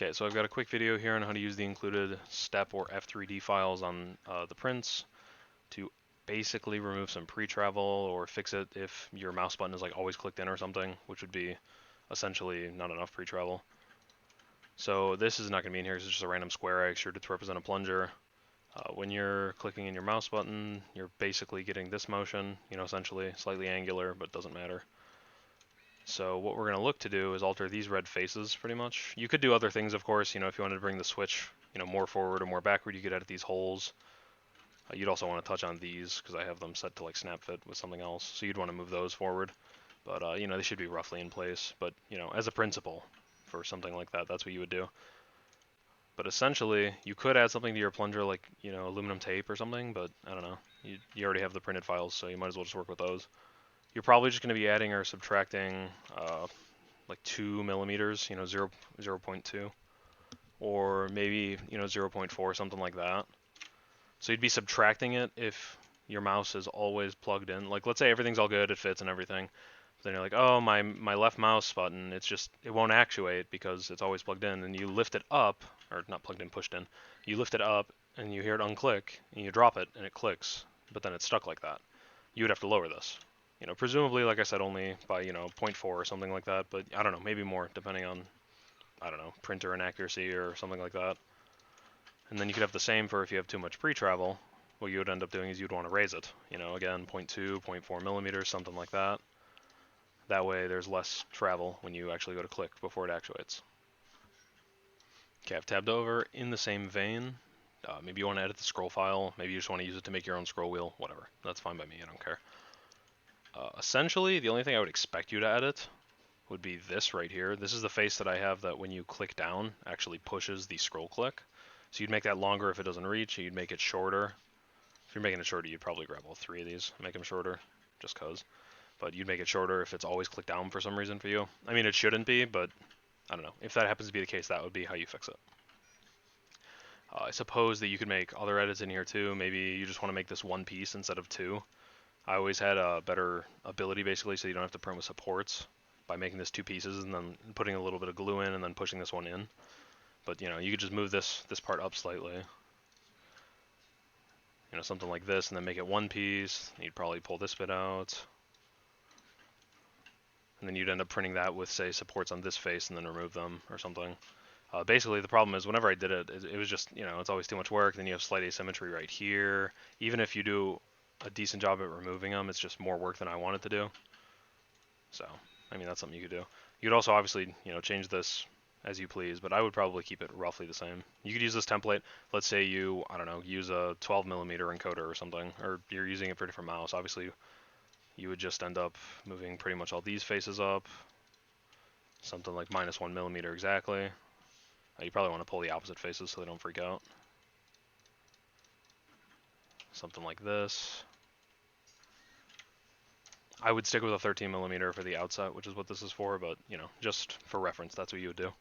Okay, so I've got a quick video here on how to use the included STEP or F3D files on the prints to basically remove some pre-travel or fix it if your mouse button is like always clicked in or something, which would be essentially not enough pre-travel. So this is not going to be in here because it's just a random square I extruded to represent a plunger. When you're clicking in your mouse button, you're basically getting this motion, essentially slightly angular, but doesn't matter. So what we're going to look to do is alter these red faces pretty much. You could do other things, of course, if you wanted to bring the switch, more forward or more backward, you could edit these holes. You'd also want to touch on these because I have them set to like snap fit with something else. So you'd want to move those forward. But, they should be roughly in place. But, as a principle for something like that, that's what you would do. But essentially, you could add something to your plunger like, aluminum tape or something, but I don't know. You already have the printed files, so you might as well just work with those. You're probably just going to be adding or subtracting like 2 millimeters, 0.2, or maybe 0.4, something like that. So you'd be subtracting it if your mouse is always plugged in. Like, let's say everything's all good, it fits and everything. But then you're like, oh, my left mouse button, it won't actuate because it's always plugged in. And you lift it up, or not plugged in, pushed in. You lift it up and you hear it unclick, and you drop it and it clicks, but then it's stuck like that. You would have to lower this. Presumably, like I said, only by, 0.4 or something like that, but I don't know, maybe more, depending on, I don't know, printer inaccuracy or something like that. And then you could have the same for if you have too much pre-travel. What you would end up doing is you'd want to raise it, again, 0.2, 0.4 millimeters, something like that. That way there's less travel when you actually go to click before it actuates. Okay, I've tabbed over. In the same vein, maybe you want to edit the scroll file, maybe you just want to use it to make your own scroll wheel, whatever. That's fine by me, I don't care. Essentially, the only thing I would expect you to edit would be this right here. This is the face that I have that when you click down actually pushes the scroll click. So you'd make that longer if it doesn't reach, you'd make it shorter. If you're making it shorter, you'd probably grab all 3 of these, make them shorter, just cause. But you'd make it shorter if it's always clicked down for some reason for you. I mean, it shouldn't be, but I don't know. If that happens to be the case, that would be how you fix it. I suppose that you could make other edits in here too. Maybe you just want to make this one piece instead of 2. I always had a better ability basically so you don't have to print with supports by making this 2 pieces and then putting a little bit of glue in and then pushing this one in. But you could just move this part up slightly. Something like this and then make it 1 piece. You'd probably pull this bit out. And then you'd end up printing that with, say, supports on this face and then remove them or something. Basically, the problem is whenever I did it, it was just, it's always too much work. Then you have slight asymmetry right here. Even if you do a decent job at removing them, it's just more work than I wanted to do. So, I mean, that's something you could do. You could also obviously, change this as you please, but I would probably keep it roughly the same. You could use this template. Let's say you, I don't know, use a 12 millimeter encoder or something, or you're using it for a different mouse. Obviously, you would just end up moving pretty much all these faces up. Something like -1 millimeter exactly. You probably want to pull the opposite faces so they don't freak out. Something like this. I would stick with a 13 millimeter for the outset, which is what this is for, but, just for reference, that's what you would do.